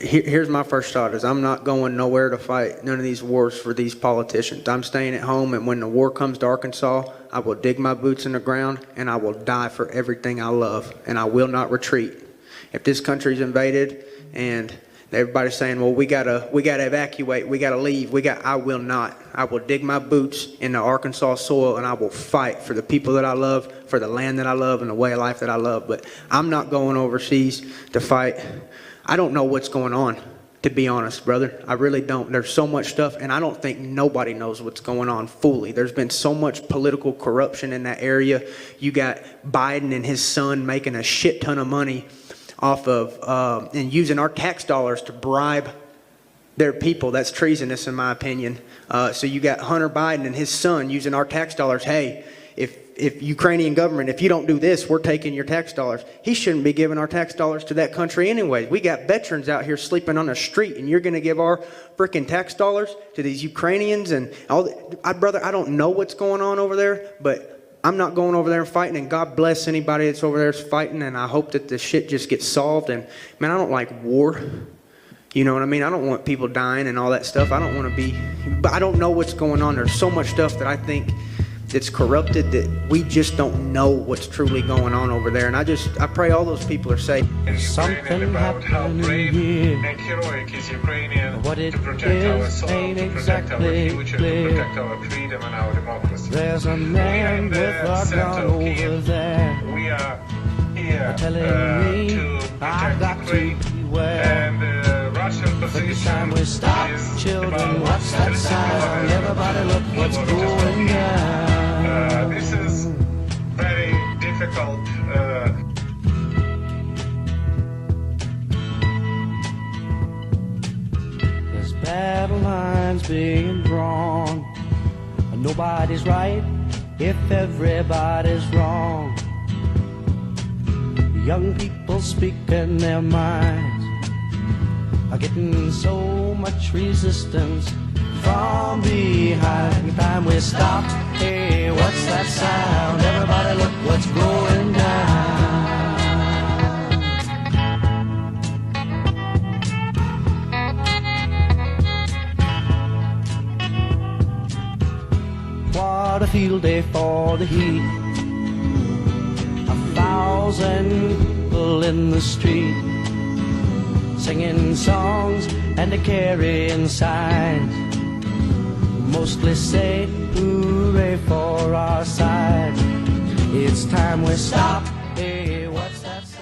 here's my first thought is I'm not going nowhere to fight none of these wars for these politicians. I'm staying at home, and when the war comes to Arkansas, I will dig my boots in the ground and I will die for everything I love, and I will not retreat. If this country's invaded and everybody's saying, well, we gotta evacuate, we gotta leave, I will not. I will dig my boots in the Arkansas soil, and I will fight for the people that I love, for the land that I love, and the way of life that I love. But I'm not going overseas to fight. I don't know what's going on, to be honest, brother. I really don't. There's so much stuff, and I don't think nobody knows what's going on fully. There's been so much political corruption in that area. You got Biden and his son making a shit ton of money off of and using our tax dollars to bribe their people. That's treasonous, in my opinion. So you got Hunter Biden and his son using our tax dollars. Hey, if Ukrainian government, if you don't do this, we're taking your tax dollars. He shouldn't be giving our tax dollars to that country anyway. We got veterans out here sleeping on the street, and you're going to give our freaking tax dollars to these Ukrainians and all. Brother, I don't know what's going on over there, but I'm not going over there and fighting, and God bless anybody that's over there fighting, and I hope that this shit just gets solved. And man, I don't like war. You know what I mean? I don't want people dying and all that stuff. I don't want to be, but I don't know what's going on. There's so much stuff that I think that's corrupted that we just don't know what's truly going on over there. And I pray all those people are safe. Something happened here. What it is ain't exactly clear. There's a man with a gun over there. We are here telling me I've got to beware. But this time we stop, children, what's that sound? Everybody look what's going down. This is very difficult. There's battle lines being drawn. Nobody's right if everybody's wrong. Young people speaking their minds are getting so much resistance from behind. Time we stopped. Hey, what's that sound? Everybody look what's going down. What a field day for the heat. 1,000 people in the street, singing songs and a carrying signs. Mostly say hooray for our side. It's time we stop. Hey, what's that sound?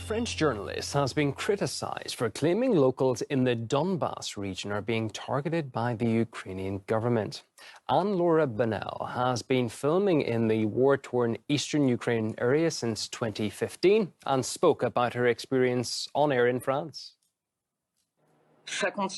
French journalist has been criticized for claiming locals in the Donbass region are being targeted by the Ukrainian government. Anne-Laura Bonnell has been filming in the war-torn eastern Ukraine area since 2015 and spoke about her experience on air in France.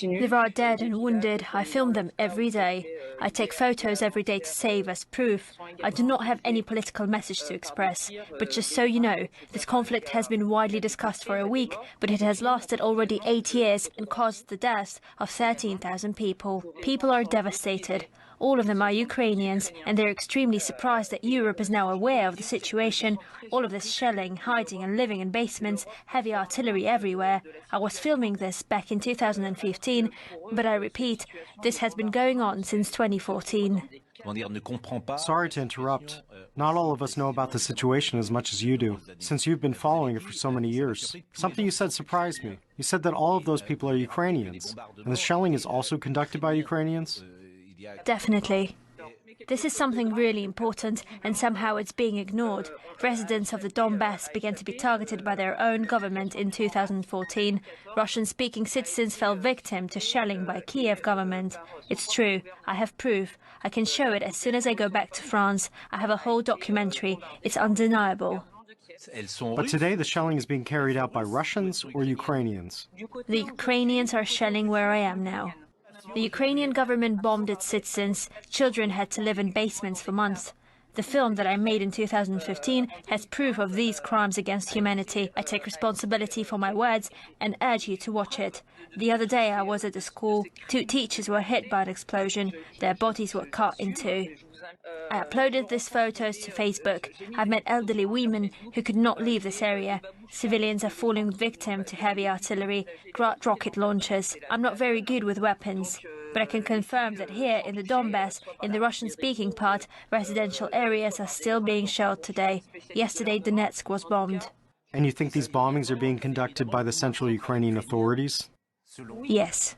There are dead and wounded. I film them every day. I take photos every day to save as proof. I do not have any political message to express. But just so you know, this conflict has been widely discussed for a week, but it has lasted already 8 years and caused the deaths of 13,000 people. People are devastated. All of them are Ukrainians, and they're extremely surprised that Europe is now aware of the situation. All of this shelling, hiding and living in basements, heavy artillery everywhere. I was filming this back in 2015, but I repeat, this has been going on since 2014. Sorry to interrupt. Not all of us know about the situation as much as you do, since you've been following it for so many years. Something you said surprised me. You said that all of those people are Ukrainians, and the shelling is also conducted by Ukrainians? Definitely. This is something really important, and somehow it's being ignored. Residents of the Donbass began to be targeted by their own government in 2014. Russian-speaking citizens fell victim to shelling by Kiev government. It's true. I have proof. I can show it as soon as I go back to France. I have a whole documentary. It's undeniable. But today the shelling is being carried out by Russians or Ukrainians? The Ukrainians are shelling where I am now. The Ukrainian government bombed its citizens. Children had to live in basements for months. The film that I made in 2015 has proof of these crimes against humanity. I take responsibility for my words and urge you to watch it. The other day I was at a school. 2 teachers were hit by an explosion. Their bodies were cut in 2. I uploaded these photos to Facebook. I've met elderly women who could not leave this area. Civilians are falling victim to heavy artillery, rocket launchers. I'm not very good with weapons, but I can confirm that here in the Donbass, in the Russian-speaking part, residential areas are still being shelled today. Yesterday, Donetsk was bombed. And you think these bombings are being conducted by the central Ukrainian authorities? Yes.